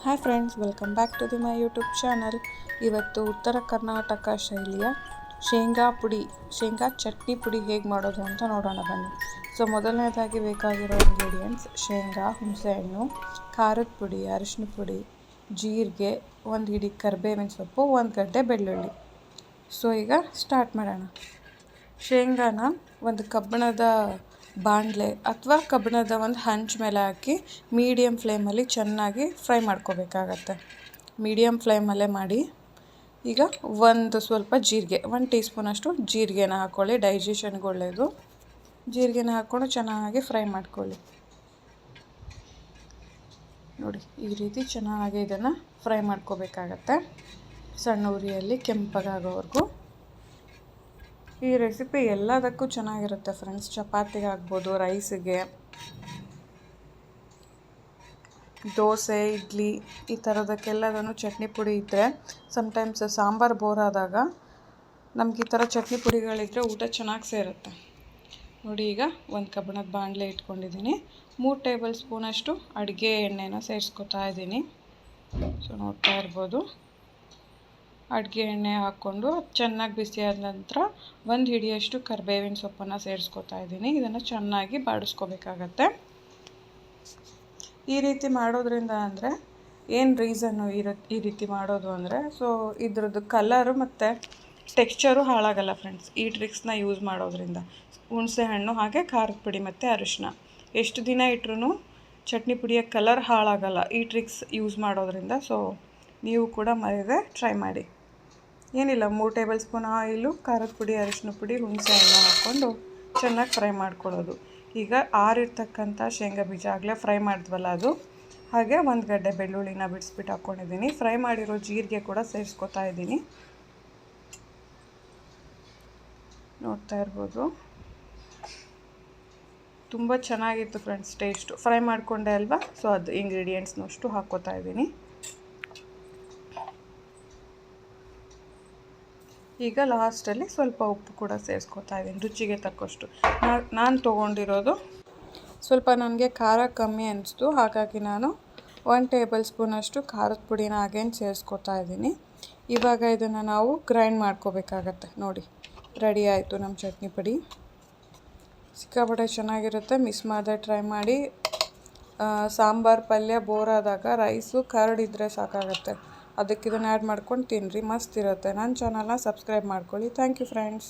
Hi friends, welcome back to my YouTube channel. ಇವತ್ತು ಉತ್ತರ ಕರ್ನಾಟಕ ಶೈಲಿಯ ಶೇಂಗಾ ಚಟ್ನಿ ಪುಡಿ ಹೇಗೆ ಮಾಡೋದು ಅಂತ ನೋಡೋಣ ಬನ್ನಿ. ಸೊ ಮೊದಲನೇದಾಗಿ ಬೇಕಾಗಿರೋ ಇಂಗ್ರೀಡಿಯೆಂಟ್ಸ್: ಶೇಂಗಾ, ಹುಣಸೆಹಣ್ಣು, ಖಾರದ ಪುಡಿ, ಅರಿಶಿನ ಪುಡಿ, ಜೀರಿಗೆ, ಒಂದು ಹಿಡಿ ಕರಿಬೇವಿನ ಸೊಪ್ಪು, ಒಂದು ಗಡ್ಡೆ ಬೆಳ್ಳುಳ್ಳಿ. ಸೊ ಈಗ ಸ್ಟಾರ್ಟ್ ಮಾಡೋಣ. ಶೇಂಗಾನ ಒಂದು ಕಬ್ಬಿಣದ ಬಾಣಲೆ ಅಥವಾ ಕಬ್ಬಿಣದ ಒಂದು ಹಂಚು ಮೇಲೆ ಹಾಕಿ ಮೀಡಿಯಮ್ ಫ್ಲೇಮಲ್ಲಿ ಚೆನ್ನಾಗಿ ಫ್ರೈ ಮಾಡ್ಕೋಬೇಕಾಗತ್ತೆ. ಮೀಡಿಯಮ್ ಫ್ಲೇಮಲ್ಲೇ ಮಾಡಿ. ಈಗ ಒಂದು ಸ್ವಲ್ಪ ಜೀರಿಗೆ, 1 ಟೀ ಸ್ಪೂನಷ್ಟು ಜೀರಿಗೆನ ಹಾಕ್ಕೊಳ್ಳಿ. ಡೈಜೆಷನ್ಗೆ ಒಳ್ಳೆಯದು. ಜೀರಿಗೆನ ಹಾಕ್ಕೊಂಡು ಚೆನ್ನಾಗಿ ಫ್ರೈ ಮಾಡ್ಕೊಳ್ಳಿ. ನೋಡಿ, ಈ ರೀತಿ ಚೆನ್ನಾಗಿ ಇದನ್ನು ಫ್ರೈ ಮಾಡ್ಕೋಬೇಕಾಗತ್ತೆ, ಸಣ್ಣ ಉರಿಯಲ್ಲಿ ಕೆಂಪಗಾಗೋವರೆಗೂ. ಈ ರೆಸಿಪಿ ಎಲ್ಲದಕ್ಕೂ ಚೆನ್ನಾಗಿರುತ್ತೆ ಫ್ರೆಂಡ್ಸ್. ಚಪಾತಿಗೆ ಆಗ್ಬೋದು, ರೈಸಿಗೆ, ದೋಸೆ, ಇಡ್ಲಿ, ಈ ಥರದಕ್ಕೆಲ್ಲದನ್ನು ಚಟ್ನಿ ಪುಡಿ ಇದ್ದರೆ, ಸಮ್ಟೈಮ್ಸ್ ಸಾಂಬಾರು ಬೋರ್ ಆದಾಗ ನಮ್ಗೆ ಈ ಥರ ಚಟ್ನಿ ಪುಡಿಗಳಿದ್ದರೆ ಊಟ ಚೆನ್ನಾಗಿ ಸೇರುತ್ತೆ. ನೋಡಿ, ಈಗ ಒಂದು ಕಬ್ಬಿಣದ ಬಾಣಲೆ ಇಟ್ಕೊಂಡಿದ್ದೀನಿ. 3 ಟೇಬಲ್ ಸ್ಪೂನಷ್ಟು ಅಡುಗೆ ಎಣ್ಣೆನ ಸೇರಿಸ್ಕೊತಾ ಇದ್ದೀನಿ. ಸೊ ನೋಡ್ತಾ ಇರ್ಬೋದು. ಅಡುಗೆ ಎಣ್ಣೆ ಹಾಕ್ಕೊಂಡು ಚೆನ್ನಾಗಿ ಬಿಸಿ ಆದ ನಂತರ 1 ಹಿಡಿಯಷ್ಟು ಕರಿಬೇವಿನ ಸೊಪ್ಪನ್ನು ಸೇರಿಸ್ಕೊತಾ ಇದ್ದೀನಿ. ಇದನ್ನು ಚೆನ್ನಾಗಿ ಬಾಡಿಸ್ಕೋಬೇಕಾಗತ್ತೆ. ಈ ರೀತಿ ಮಾಡೋದ್ರಿಂದ ಅಂದರೆ ಏನು ರೀಸನ್ನು ಈ ರೀತಿ ಮಾಡೋದು ಅಂದರೆ, ಸೊ ಇದ್ರದ್ದು ಕಲರು ಮತ್ತು ಟೆಕ್ಸ್ಚರು ಹಾಳಾಗಲ್ಲ ಫ್ರೆಂಡ್ಸ್, ಈ ಟ್ರಿಕ್ಸ್ನ ಯೂಸ್ ಮಾಡೋದ್ರಿಂದ. ಹುಣಸೆ ಹಣ್ಣು, ಹಾಗೆ ಖಾರದ ಪುಡಿ ಮತ್ತು ಅರಿಶಿನ ಎಷ್ಟು ದಿನ ಇಟ್ಟರೂ ಚಟ್ನಿ ಪುಡಿಯ ಕಲರ್ ಹಾಳಾಗಲ್ಲ ಈ ಟ್ರಿಕ್ಸ್ ಯೂಸ್ ಮಾಡೋದ್ರಿಂದ. ಸೊ ನೀವು ಕೂಡ ಮರೆಯದೆ ಟ್ರೈ ಮಾಡಿ. ಏನಿಲ್ಲ, 3 ಟೇಬಲ್ ಸ್ಪೂನ್ ಆಯಿಲು, ಖಾರದ ಪುಡಿ, ಅರಿಶಿನ ಪುಡಿ, ಹುಣಸೆ ಹಣ್ಣು ಹಾಕ್ಕೊಂಡು ಚೆನ್ನಾಗಿ ಫ್ರೈ ಮಾಡ್ಕೊಳ್ಳೋದು. ಈಗ ಆರಿರ್ತಕ್ಕಂಥ ಶೇಂಗಾ ಬೀಜ ಆಗಲೇ ಫ್ರೈ ಮಾಡಿದ್ವಲ್ಲ ಅದು, ಹಾಗೆ 1 ಗಡ್ಡೆ ಬೆಳ್ಳುಳ್ಳಿನ ಬಿಡಿಸ್ಬಿಟ್ಟು ಹಾಕ್ಕೊಂಡಿದ್ದೀನಿ. ಫ್ರೈ ಮಾಡಿರೋ ಜೀರಿಗೆ ಕೂಡ ಸೇರಿಸ್ಕೊತಾ ಇದ್ದೀನಿ. ನೋಡ್ತಾ ಇರ್ಬೋದು. ತುಂಬ ಚೆನ್ನಾಗಿತ್ತು ಫ್ರೆಂಡ್ಸ್ ಟೇಸ್ಟು. ಫ್ರೈ ಮಾಡಿಕೊಂಡೆ ಅಲ್ವಾ, ಸೊ ಅದು ಇಂಗ್ರೀಡಿಯೆಂಟ್ಸ್ನಷ್ಟು ಹಾಕ್ಕೋತಾ ಇದ್ದೀನಿ. ಈಗ ಲಾಸ್ಟಲ್ಲಿ ಸ್ವಲ್ಪ ಉಪ್ಪು ಕೂಡ ಸೇರಿಸ್ಕೊತಾ ಇದ್ದೀನಿ, ರುಚಿಗೆ ತಕ್ಕಷ್ಟು. ನಾನು ತೊಗೊಂಡಿರೋದು ಸ್ವಲ್ಪ ನನಗೆ ಖಾರ ಕಮ್ಮಿ ಅನಿಸ್ತು, ಹಾಗಾಗಿ ನಾನು 1 ಟೇಬಲ್ ಸ್ಪೂನಷ್ಟು ಖಾರದ ಪುಡಿನ ಹಾಗೇನು ಸೇರಿಸ್ಕೊತಾ ಇದ್ದೀನಿ. ಇವಾಗ ಇದನ್ನು ನಾವು ಗ್ರೈಂಡ್ ಮಾಡ್ಕೋಬೇಕಾಗತ್ತೆ. ನೋಡಿ, ರೆಡಿ ಆಯಿತು ನಮ್ಮ ಚಟ್ನಿ ಪುಡಿ. ಸಿಕ್ಕಾಪಟ್ಟೆ ಚೆನ್ನಾಗಿರುತ್ತೆ, ಮಿಸ್ ಮಾಡದೆ ಟ್ರೈ ಮಾಡಿ. ಸಾಂಬಾರು, ಪಲ್ಯ ಬೋರ್ ಆದಾಗ ರೈಸು ಕರಡಿದ್ರೆ ಸಾಕಾಗತ್ತೆ, ಅದಕ್ಕೆ ಇದನ್ನು ಆ್ಯಡ್ ಮಾಡ್ಕೊಂಡು ತಿನ್ನಿರಿ, ಮಸ್ತ್ ಇರುತ್ತೆ. ನನ್ನ ಚಾನಲ್ನ ಸಬ್ಸ್ಕ್ರೈಬ್ ಮಾಡ್ಕೊಳ್ಳಿ. Thank you friends.